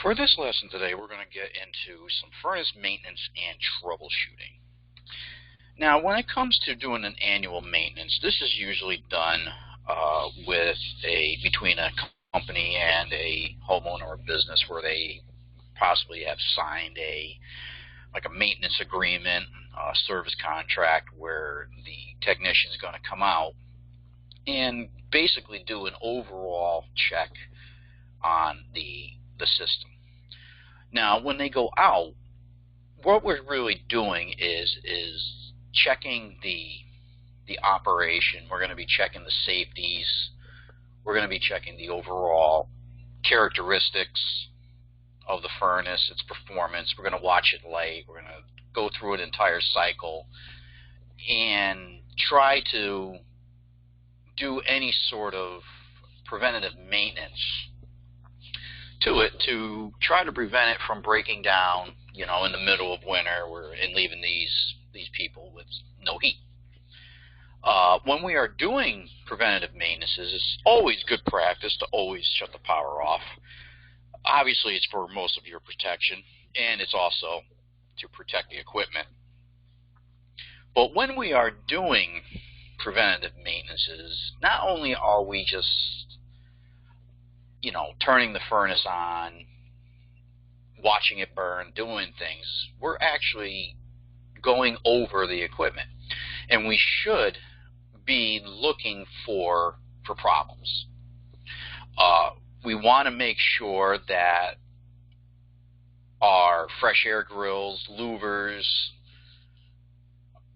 For this lesson today, we're going to get into some furnace maintenance and troubleshooting. Now, when it comes to doing an annual maintenance, this is usually done between a company and a homeowner or business where they possibly have signed a maintenance agreement, a service contract, where the technician is going to come out and basically do an overall check on the system. Now, when they go out, what we're really doing is checking the operation. We're going to be checking the safeties. We're going to be checking the overall characteristics of the furnace, its performance. We're going to watch it light. We're going to go through an entire cycle and try to do any sort of preventative maintenance to it to try to prevent it from breaking down, in the middle of winter and leaving these people with no heat. When we are doing preventative maintenances, it's always good practice to always shut the power off. Obviously, it's for most of your protection, and it's also to protect the equipment. But when we are doing preventative maintenances, not only are we just turning the furnace on, watching it burn, doing things, we're actually going over the equipment. And we should be looking for problems. We want to make sure that our fresh air grills, louvers,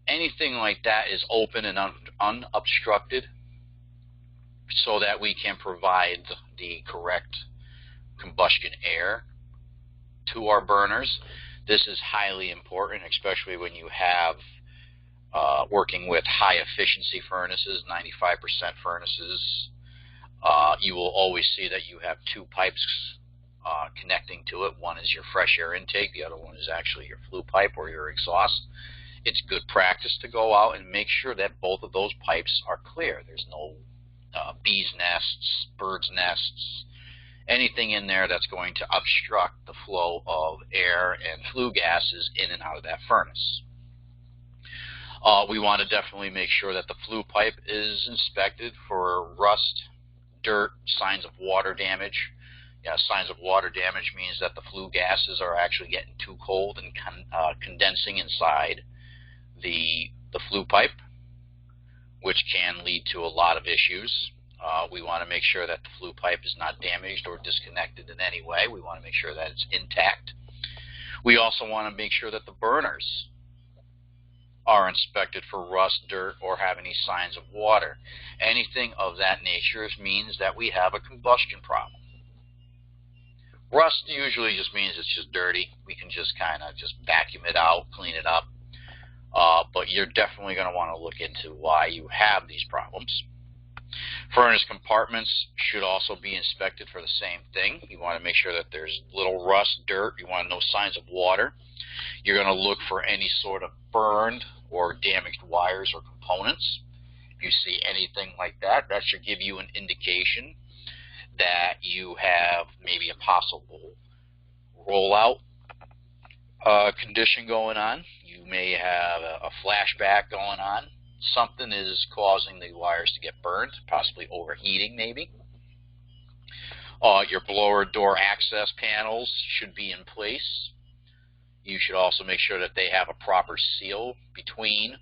anything like that is open and unobstructed, so that we can provide the correct combustion air to our burners. This is highly important, especially when you have working with high efficiency furnaces, 95% furnaces. You will always see that you have two pipes connecting to it. One is your fresh air intake, the other one is actually your flue pipe or your exhaust. It's good practice to go out and make sure that both of those pipes are clear. There's no bees' nests, birds' nests, anything in there that's going to obstruct the flow of air and flue gases in and out of that furnace. We want to definitely make sure that the flue pipe is inspected for rust, dirt, signs of water damage. Signs of water damage means that the flue gases are actually getting too cold and condensing inside the flue pipe, which can lead to a lot of issues. We want to make sure that the flue pipe is not damaged or disconnected in any way. We want to make sure that it's intact. We also want to make sure that the burners are inspected for rust, dirt, or have any signs of water. Anything of that nature means that we have a combustion problem. Rust usually just means it's just dirty. We can just kind of just vacuum it out, clean it up. But you're definitely going to want to look into why you have these problems. Furnace compartments should also be inspected for the same thing. You want to make sure that there's little rust, dirt. You want no signs of water. You're going to look for any sort of burned or damaged wires or components. If you see anything like that, that should give you an indication that you have maybe a possible rollout condition going on. You may have a flashback going on. Something is causing the wires to get burned, possibly overheating maybe. Your blower door access panels should be in place. You should also make sure that they have a proper seal between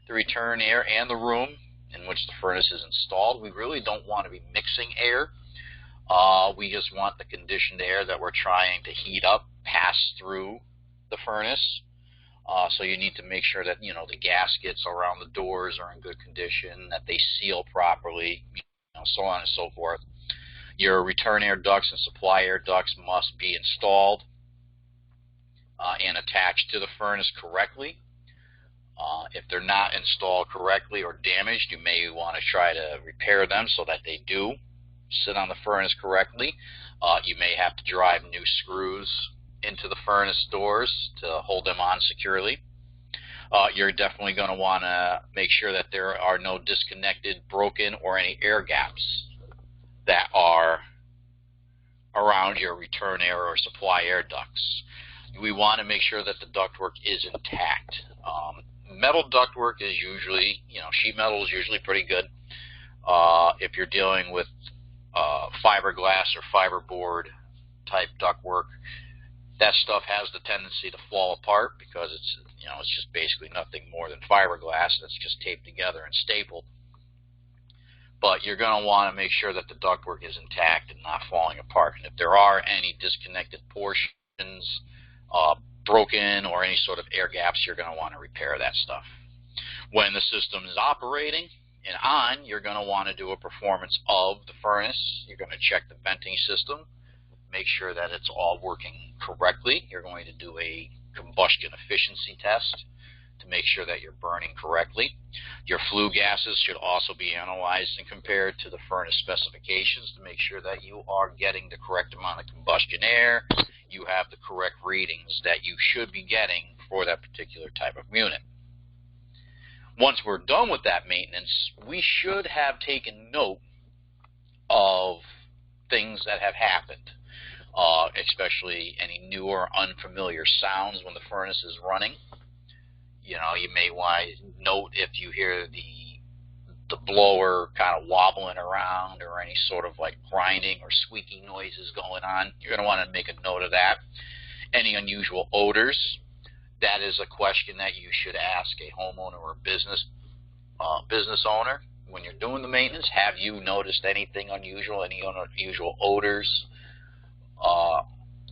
the return air and the room in which the furnace is installed. We really don't want to be mixing air. We just want the conditioned air that we're trying to heat up pass through the furnace. So you need to make sure that the gaskets around the doors are in good condition, that they seal properly, so on and so forth. Your return air ducts and supply air ducts must be installed and attached to the furnace correctly. If they're not installed correctly or damaged, you may want to try to repair them so that they do sit on the furnace correctly. You may have to drive new screws into the furnace doors to hold them on securely. You're definitely going to want to make sure that there are no disconnected, broken, or any air gaps that are around your return air or supply air ducts. We want to make sure that the ductwork is intact. Metal ductwork is usually, sheet metal is usually pretty good. If you're dealing with fiberglass or fiberboard type ductwork, that stuff has the tendency to fall apart because it's just basically nothing more than fiberglass that's just taped together and stapled. But you're going to want to make sure that the ductwork is intact and not falling apart. And if there are any disconnected portions, broken, or any sort of air gaps, you're going to want to repair that stuff. When the system is operating and on, you're going to want to do a performance of the furnace. You're going to check the venting system, make sure that it's all working correctly. You're going to do a combustion efficiency test to make sure that you're burning correctly. Your flue gases should also be analyzed and compared to the furnace specifications to make sure that you are getting the correct amount of combustion air, you have the correct readings that you should be getting for that particular type of unit. Once we're done with that maintenance, we should have taken note of things that have happened, especially any new or unfamiliar sounds when the furnace is running. You may want to note if you hear the blower kind of wobbling around or any sort of like grinding or squeaking noises going on. You're going to want to make a note of that. Any unusual odors, that is a question that you should ask a homeowner or business owner when you're doing the maintenance. Have you noticed anything unusual, any unusual odors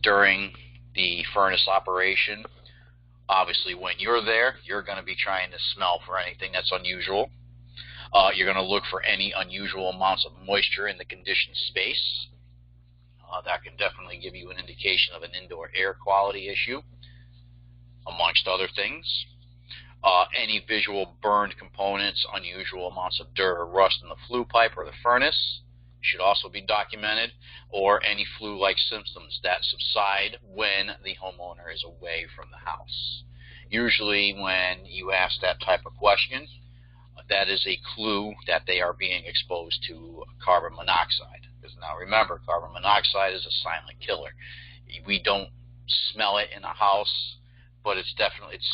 during the furnace operation? Obviously, when you're there, you're going to be trying to smell for anything that's unusual. You're going to look for any unusual amounts of moisture in the conditioned space. That can definitely give you an indication of an indoor air quality issue, amongst other things. Any visual burned components, unusual amounts of dirt or rust in the flue pipe or the furnace should also be documented, or any flu-like symptoms that subside when the homeowner is away from the house. Usually when you ask that type of question, that is a clue that they are being exposed to carbon monoxide. Because now remember, carbon monoxide is a silent killer. We don't smell it in a house, but it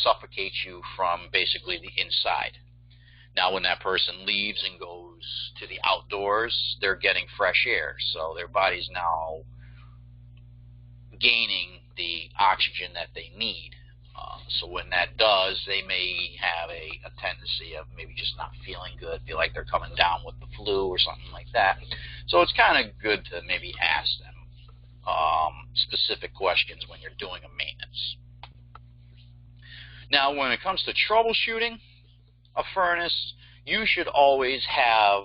suffocates you from basically the inside. Now when that person leaves and goes to the outdoors, they're getting fresh air, so their body's now gaining the oxygen that they need. So when that does, they may have a tendency of maybe just not feeling good, feel like they're coming down with the flu or something like that. So it's kind of good to maybe ask them specific questions when you're doing a maintenance. Now when it comes to troubleshooting a furnace, you should always have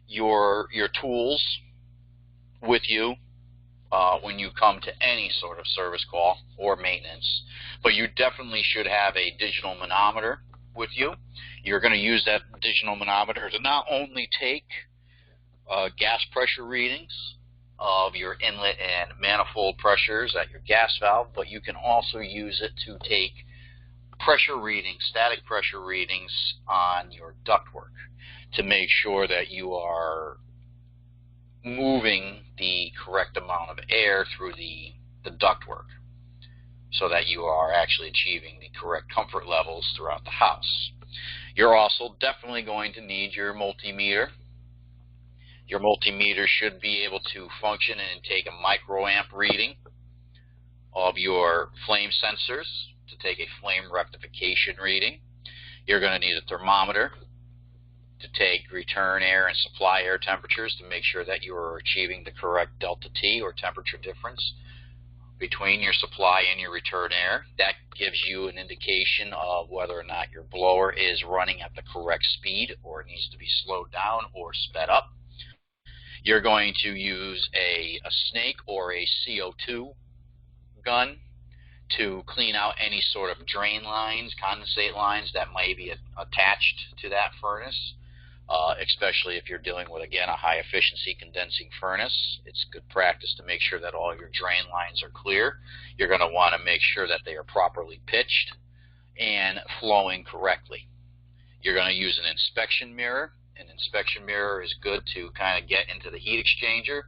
your tools with you when you come to any sort of service call or maintenance. But you definitely should have a digital manometer with you. You're going to use that digital manometer to not only take gas pressure readings of your inlet and manifold pressures at your gas valve, but you can also use it to take pressure readings, static pressure readings on your ductwork to make sure that you are moving the correct amount of air through the ductwork so that you are actually achieving the correct comfort levels throughout the house. You're also definitely going to need your multimeter. Your multimeter should be able to function and take a microamp reading of your flame sensors to take a flame rectification reading. You're going to need a thermometer to take return air and supply air temperatures to make sure that you are achieving the correct delta T or temperature difference between your supply and your return air. That gives you an indication of whether or not your blower is running at the correct speed or it needs to be slowed down or sped up. You're going to use a snake or a CO2 gun to clean out any sort of drain lines, condensate lines that might be attached to that furnace, especially if you're dealing with, again, a high efficiency condensing furnace. It's good practice to make sure that all your drain lines are clear. You're going to want to make sure that they are properly pitched and flowing correctly. You're going to use an inspection mirror. An inspection mirror is good to kind of get into the heat exchanger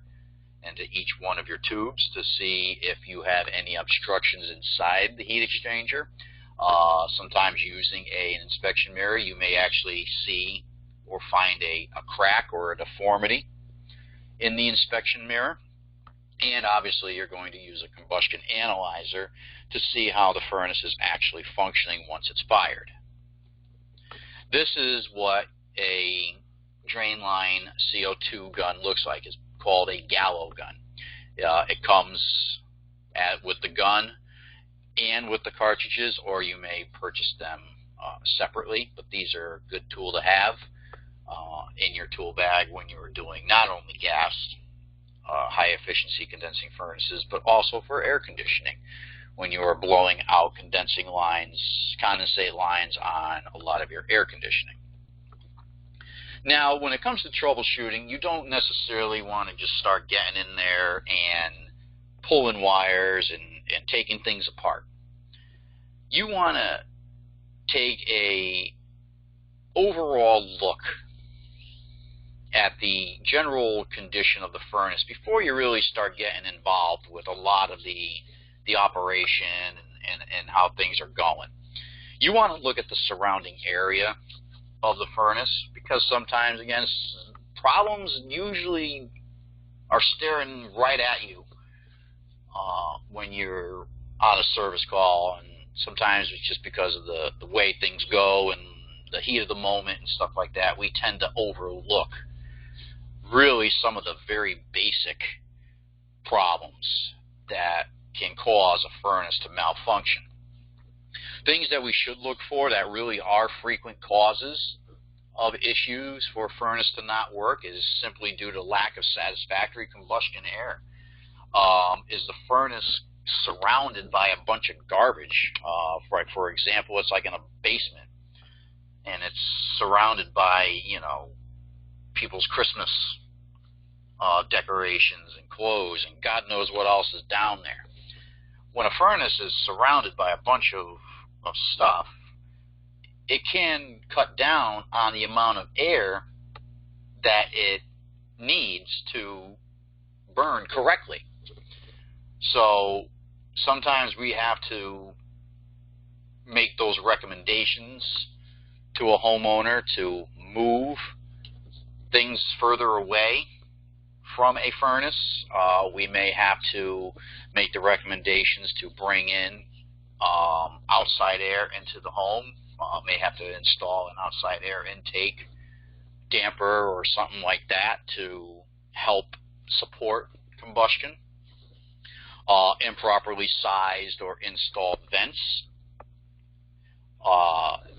into each one of your tubes to see if you have any obstructions inside the heat exchanger. Sometimes using an inspection mirror, you may actually see or find a crack or a deformity in the inspection mirror. And obviously you're going to use a combustion analyzer to see how the furnace is actually functioning once it's fired. This is what a drain line CO2 gun looks like. It's called a gallo gun. It comes with the gun and with the cartridges, or you may purchase them separately, but these are a good tool to have in your tool bag when you're doing not only gas, high efficiency condensing furnaces, but also for air conditioning when you are blowing out condensing lines, condensate lines on a lot of your air conditioning. Now, when it comes to troubleshooting, you don't necessarily want to just start getting in there and pulling wires and taking things apart. You want to take a overall look at the general condition of the furnace before you really start getting involved with a lot of the operation and how things are going. You want to look at the surrounding area of the furnace, because sometimes, again, problems usually are staring right at you when you're on a service call, and sometimes it's just because of the way things go and the heat of the moment and stuff like that. We tend to overlook really some of the very basic problems that can cause a furnace to malfunction. Things that we should look for that really are frequent causes of issues for a furnace to not work is simply due to lack of satisfactory combustion air. Is the furnace surrounded by a bunch of garbage? For example, it's like in a basement, and it's surrounded by, you know, people's Christmas decorations and clothes, and God knows what else is down there. When a furnace is surrounded by a bunch of stuff, it can cut down on the amount of air that it needs to burn correctly. So sometimes we have to make those recommendations to a homeowner to move things further away from a furnace. We may have to make the recommendations to bring in outside air into the home. May have to install an outside air intake damper or something like that to help support combustion. Improperly sized or installed vents.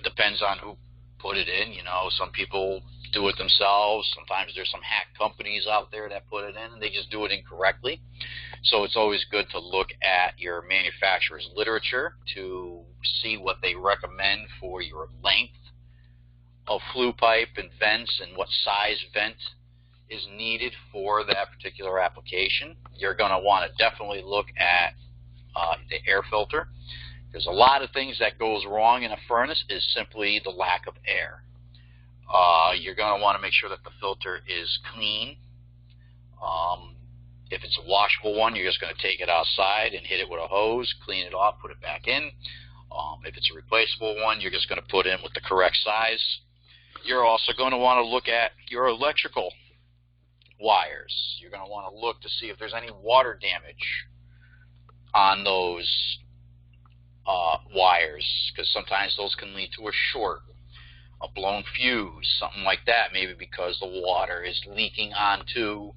Depends on who put it in. You know, some people do it themselves. Sometimes there's some hack companies out there that put it in and they just do it incorrectly. So it's always good to look at your manufacturer's literature to see what they recommend for your length of flue pipe and vents and what size vent is needed for that particular application. You're going to want to definitely look at the air filter. There's a lot of things that goes wrong in a furnace is simply the lack of air. You're going to want to make sure that the filter is clean. If it's a washable one, you're just going to take it outside and hit it with a hose, clean it off, put it back in. If it's a replaceable one, you're just going to put in with the correct size. You're also going to want to look at your electrical wires. You're going to want to look to see if there's any water damage on those wires, because sometimes those can lead to a short, a blown fuse, something like that, maybe because the water is leaking onto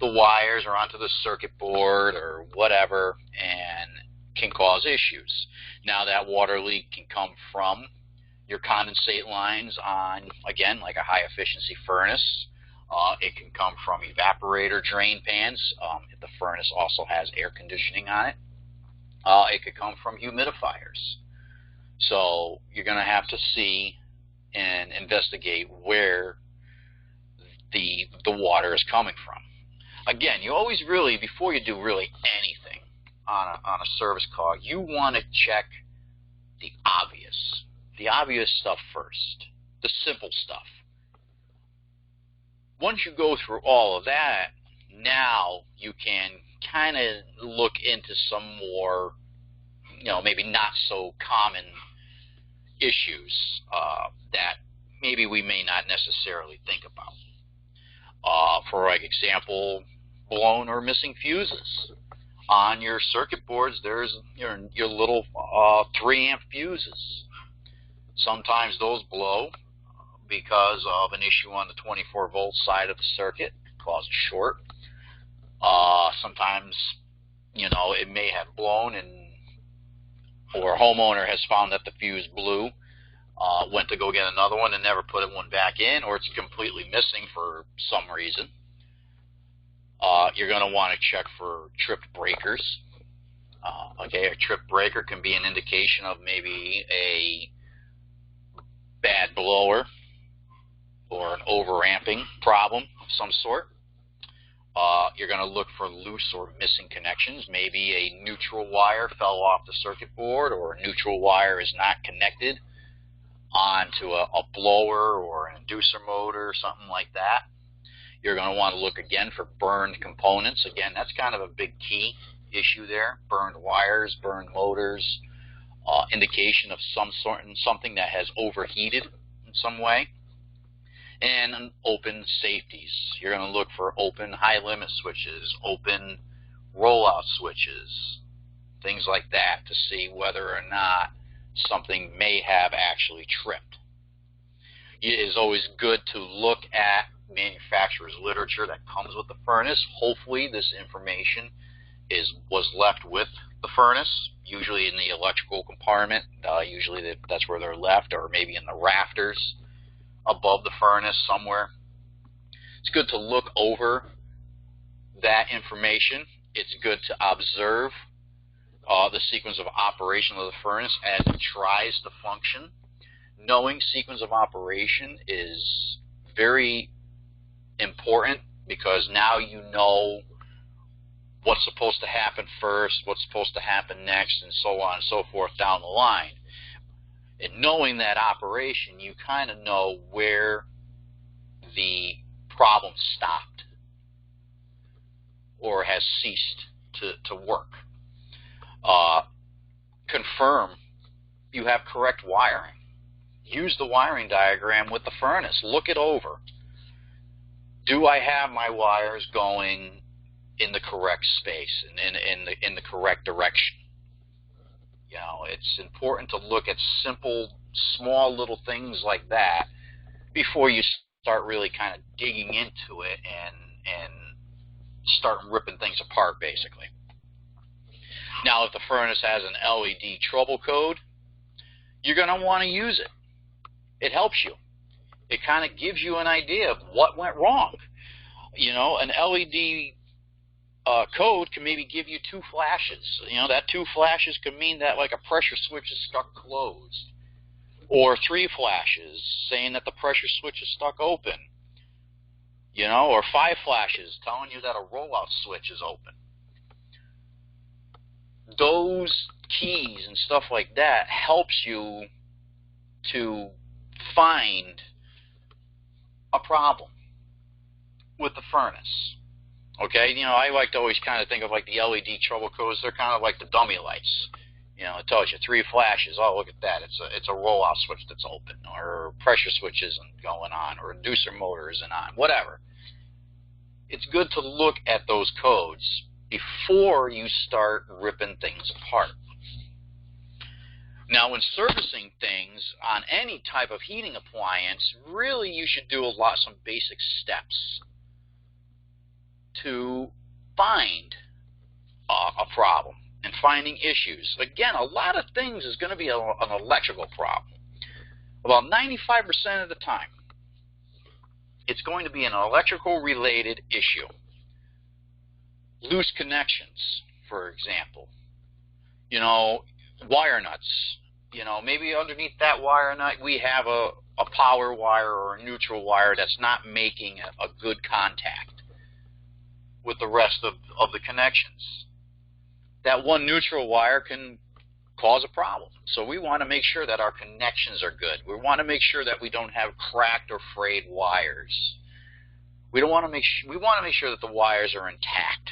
the wires or onto the circuit board or whatever, and can cause issues. Now, that water leak can come from your condensate lines on, again, like a high efficiency furnace. It can come from evaporator drain pans if the furnace also has air conditioning on it. It could come from humidifiers. So you're going to have to see and investigate where the water is coming from. Again, you always really, before you do really anything on a service call, you want to check the obvious stuff first, the simple stuff. Once you go through all of that, now you can kind of look into some more, maybe not so common issues that maybe we may not necessarily think about. For example, blown or missing fuses. On your circuit boards, there's your little 3-amp fuses. Sometimes those blow because of an issue on the 24-volt side of the circuit, cause a short. Sometimes, it may have blown or a homeowner has found that the fuse blew, went to go get another one and never put one back in, or it's completely missing for some reason. You're going to want to check for tripped breakers. Okay, a tripped breaker can be an indication of maybe a bad blower or an overamping problem of some sort. You're going to look for loose or missing connections. Maybe a neutral wire fell off the circuit board, or a neutral wire is not connected onto a blower or an inducer motor or something like that. You're going to want to look again for burned components. Again, that's kind of a big key issue there. Burned wires, burned motors, indication of something that has overheated in some way. And open safeties. You're going to look for open high-limit switches, open rollout switches, things like that, to see whether or not something may have actually tripped. It is always good to look at manufacturer's literature that comes with the furnace. Hopefully this information was left with the furnace, usually in the electrical compartment. Usually that's where they're left, or maybe in the rafters above the furnace somewhere. It's good to look over that information. It's good to observe the sequence of operation of the furnace as it tries to function. Knowing sequence of operation is very important, because now you know what's supposed to happen first, what's supposed to happen next, and so on and so forth down the line. And knowing that operation, you kind of know where the problem stopped or has ceased to work. Confirm you have correct wiring. Use the wiring diagram with the furnace. Look it over. Do I have my wires going in the correct space and in the correct direction? It's important to look at simple, small little things like that before you start really kind of digging into it and start ripping things apart, basically. Now, if the furnace has an LED trouble code, you're going to want to use it. It helps you. It kind of gives you an idea of what went wrong. An LED code can maybe give you 2 flashes. That 2 flashes could mean that like a pressure switch is stuck closed, or 3 flashes saying that the pressure switch is stuck open, or 5 flashes telling you that a rollout switch is open. Those keys and stuff like that helps you to find a problem with the furnace. Okay, I like to always kind of think of like the LED trouble codes. They're kind of like the dummy lights. It tells you 3 flashes. Oh, look at that. It's a rollout switch that's open, or pressure switch isn't going on, or inducer motor isn't on, whatever. It's good to look at those codes before you start ripping things apart. Now, when servicing things on any type of heating appliance, really you should do some basic steps to find a problem and finding issues. Again, a lot of things is going to be an electrical problem. About 95% of the time, it's going to be an electrical related issue. Loose connections, for example. Wire nuts. Maybe underneath that wire nut we have a power wire or a neutral wire that's not making a good contact with the rest of the connections. That one neutral wire can cause a problem. So we want to make sure that our connections are good. We want to make sure that we don't have cracked or frayed wires. We want to make sure that the wires are intact.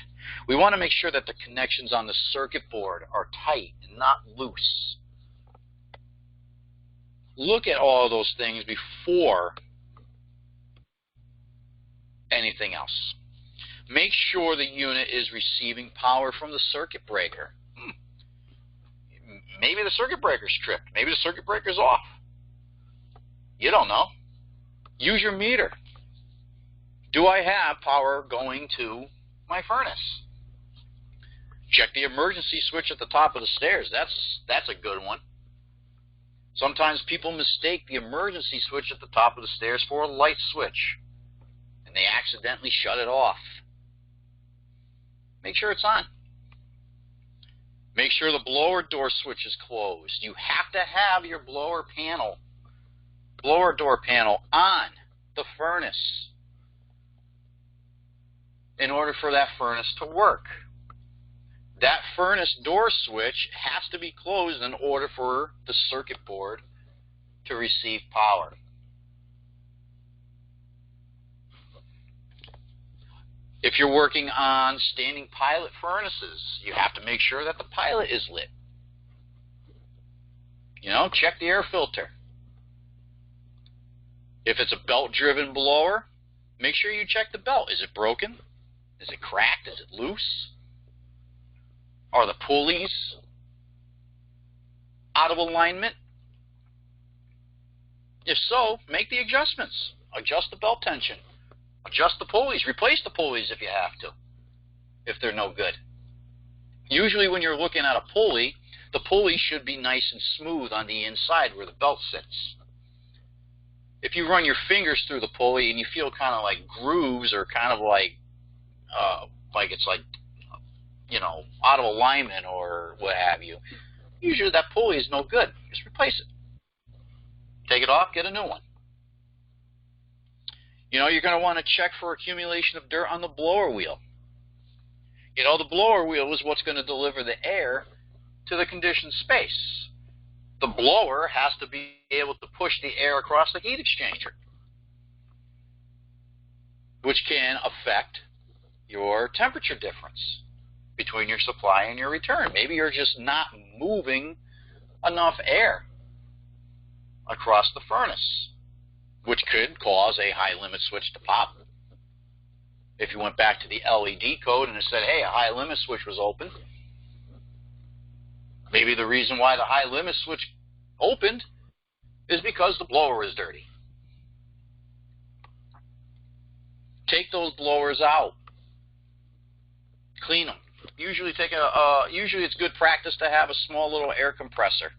We want to make sure that the connections on the circuit board are tight and not loose. Look at all of those things before anything else. Make sure the unit is receiving power from the circuit breaker. Maybe the circuit breaker's tripped. Maybe the circuit breaker's off. You don't know. Use your meter. Do I have power going to my furnace? Check the emergency switch at the top of the stairs. That's a good one. Sometimes people mistake the emergency switch at the top of the stairs for a light switch, and they accidentally shut it off. Make sure it's on. Make sure the blower door switch is closed. You have to have your blower door panel on the furnace in order for that furnace to work. That furnace door switch has to be closed in order for the circuit board to receive power. If you're working on standing pilot furnaces, you have to make sure that the pilot is lit. Check the air filter. If it's a belt-driven blower, make sure you check the belt. Is it broken? Is it cracked? Is it loose? Are the pulleys out of alignment? If so, make the adjustments. Adjust the belt tension. Adjust the pulleys. Replace the pulleys if you have to, if they're no good. Usually when you're looking at a pulley, the pulley should be nice and smooth on the inside where the belt sits. If you run your fingers through the pulley and you feel kind of like grooves or kind of like it's like, out of alignment or what have you, usually that pulley is no good. Just replace it. Take it off, get a new one. You're going to want to check for accumulation of dirt on the blower wheel. The blower wheel is what's going to deliver the air to the conditioned space. The blower has to be able to push the air across the heat exchanger, which can affect your temperature difference between your supply and your return. Maybe you're just not moving enough air across the furnace, which could cause a high limit switch to pop. If you went back to the LED code and it said, hey, a high limit switch was open, maybe the reason why the high limit switch opened is because the blower is dirty. Take those blowers out. Clean them. Usually it's good practice to have a small little air compressor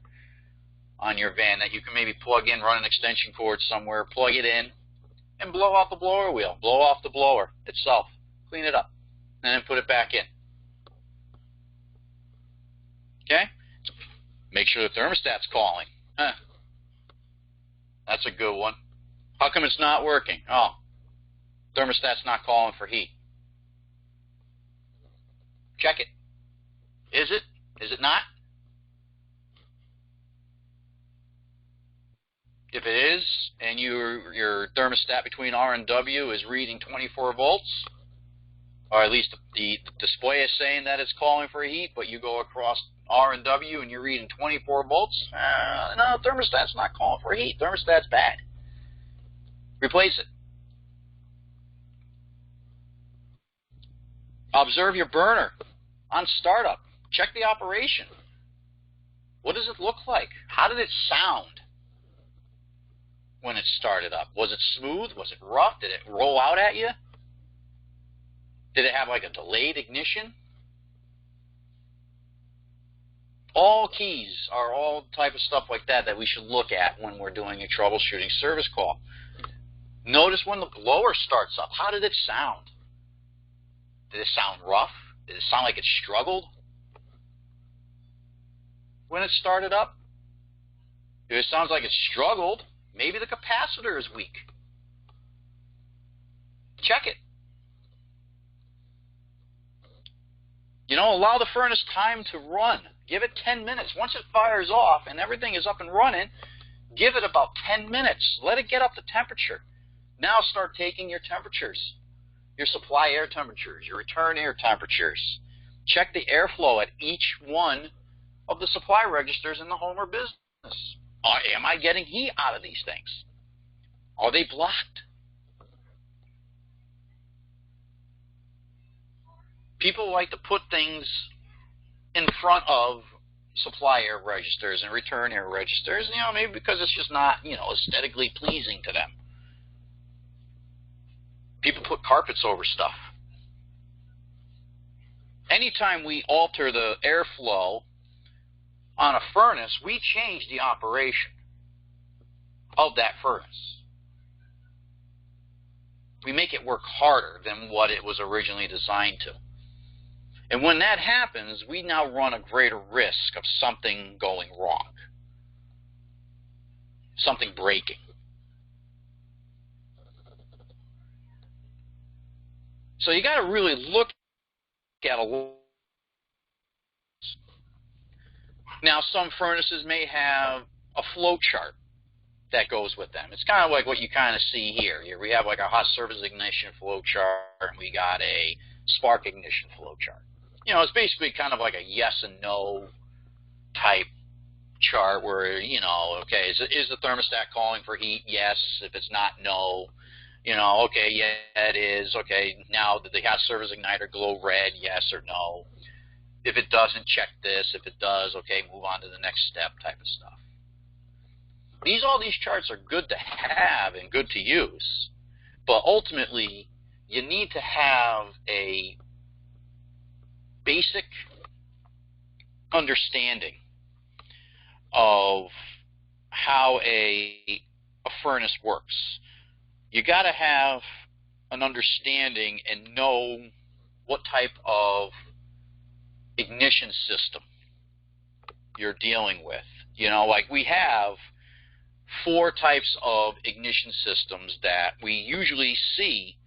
on your van that you can maybe plug in, run an extension cord somewhere, plug it in, and blow out the blower wheel. Blow off the blower itself. Clean it up. And then put it back in. Okay? Make sure the thermostat's calling. That's a good one. How come it's not working? Oh, thermostat's not calling for heat. Check it. Is it? Is it not? If it is, and your thermostat between R and W is reading 24 volts, or at least the display is saying that it's calling for heat, but you go across R and W and you're reading 24 volts, no, thermostat's not calling for heat. Thermostat's bad. Replace it. Observe your burner on startup. Check the operation. What does it look like? How did it sound when it started up? Was it smooth? Was it rough? Did it roll out at you? Did it have like a delayed ignition? All keys are all type of stuff like that that we should look at when we're doing a troubleshooting service call. Notice when the blower starts up. How did it sound? Did it sound rough? Did it sound like it struggled when it started up? If it sounds like it struggled, maybe the capacitor is weak. Check it. Allow the furnace time to run. Give it 10 minutes. Once it fires off and everything is up and running, give it about 10 minutes. Let it get up to temperature. Now start taking your temperatures your supply air temperatures, your return air temperatures. Check the airflow at each one of the supply registers in the home or business. Am I getting heat out of these things? Are they blocked? People like to put things in front of supply air registers and return air registers, maybe because it's just not, aesthetically pleasing to them. People put carpets over stuff. Anytime we alter the airflow on a furnace, we change the operation of that furnace. We make it work harder than what it was originally designed to. And when that happens, we now run a greater risk of something going wrong, something breaking. So you got to really look at a. Now, some furnaces may have a flow chart that goes with them. It's kind of like what you kind of see here. Here we have like a hot surface ignition flow chart, and we got a spark ignition flow chart. It's basically kind of like a yes and no type chart where, okay, is the thermostat calling for heat? Yes. If it's not, no. Okay, yeah, it is. Okay, now did the hot surface igniter glow red? Yes or no. If it doesn't, check this. If it does, okay, move on to the next step type of stuff. All these charts are good to have and good to use, but ultimately you need to have a basic understanding of how a furnace works. You got to have an understanding and know what type of ignition system you're dealing with. Like we have 4 types of ignition systems that we usually see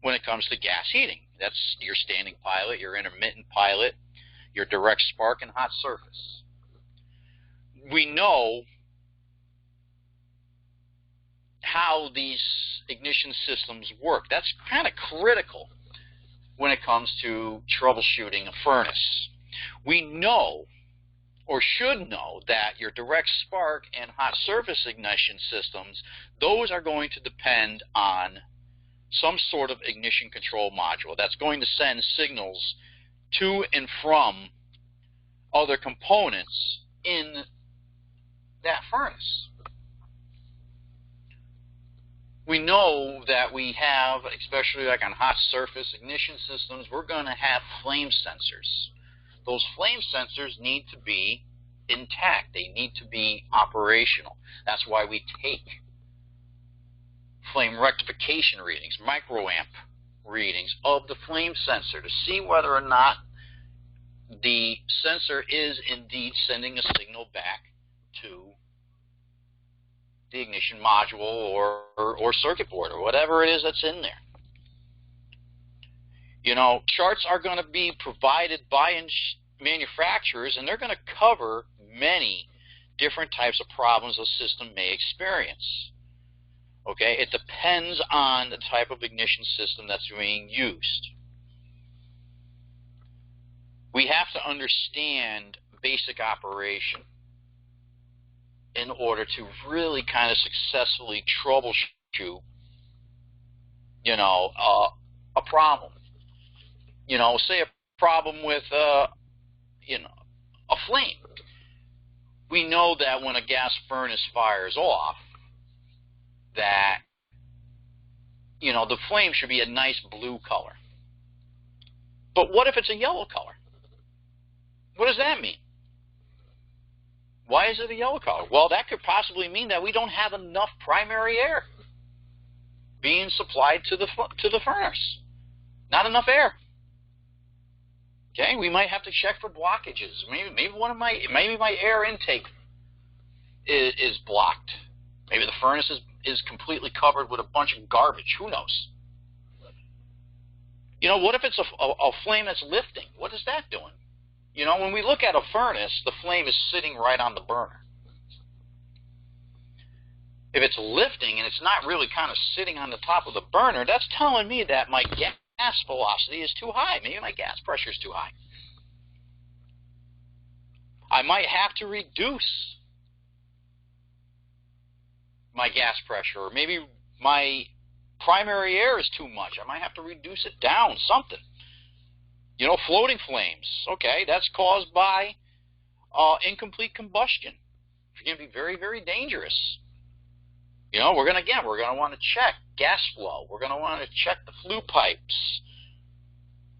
when it comes to gas heating. That's your standing pilot, your intermittent pilot, your direct spark, and hot surface. We know how these ignition systems work. That's kind of critical when it comes to troubleshooting a furnace. We know, or should know, that your direct spark and hot surface ignition systems, those are going to depend on some sort of ignition control module that's going to send signals to and from other components in that furnace. We know that we have, especially like on hot surface ignition systems, we're going to have flame sensors. Those flame sensors need to be intact. They need to be operational. That's why we take flame rectification readings, microamp readings of the flame sensor to see whether or not the sensor is indeed sending a signal back to the ignition module or circuit board or whatever it is that's in there. Charts are going to be provided by manufacturers, and they're going to cover many different types of problems a system may experience. Okay, it depends on the type of ignition system that's being used. We have to understand basic operation in order to really kind of successfully troubleshoot, a problem. Say a problem with, a flame. We know that when a gas furnace fires off, that, the flame should be a nice blue color. But what if it's a yellow color? What does that mean? Why is it a yellow color? Well, that could possibly mean that we don't have enough primary air being supplied to the furnace. Not enough air. Okay, we might have to check for blockages. Maybe my air intake is blocked. Maybe the furnace is completely covered with a bunch of garbage. Who knows? What if it's a flame that's lifting? What is that doing? When we look at a furnace, the flame is sitting right on the burner. If it's lifting and it's not really kind of sitting on the top of the burner, that's telling me that my velocity is too high. Maybe my gas pressure is too high. I might have to reduce my gas pressure, or maybe my primary air is too much. I might have to reduce it down, something. You know, floating flames. Okay, that's caused by incomplete combustion. It's going to be very, very dangerous. You know, we're going to want to check gas flow. We're going to want to check the flue pipes.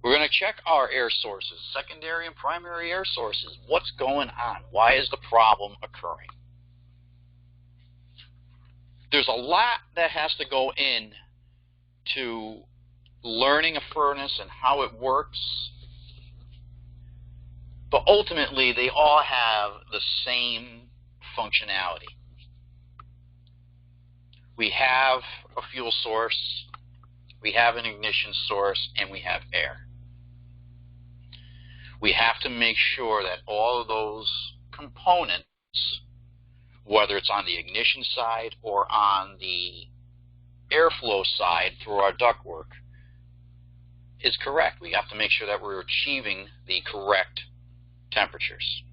We're going to check our air sources, secondary and primary air sources. What's going on? Why is the problem occurring? There's a lot that has to go in to learning a furnace and how it works. But ultimately, they all have the same functionality. We have a fuel source, we have an ignition source, and we have air. We have to make sure that all of those components, whether it's on the ignition side or on the airflow side through our ductwork, is correct. We have to make sure that we're achieving the correct temperatures.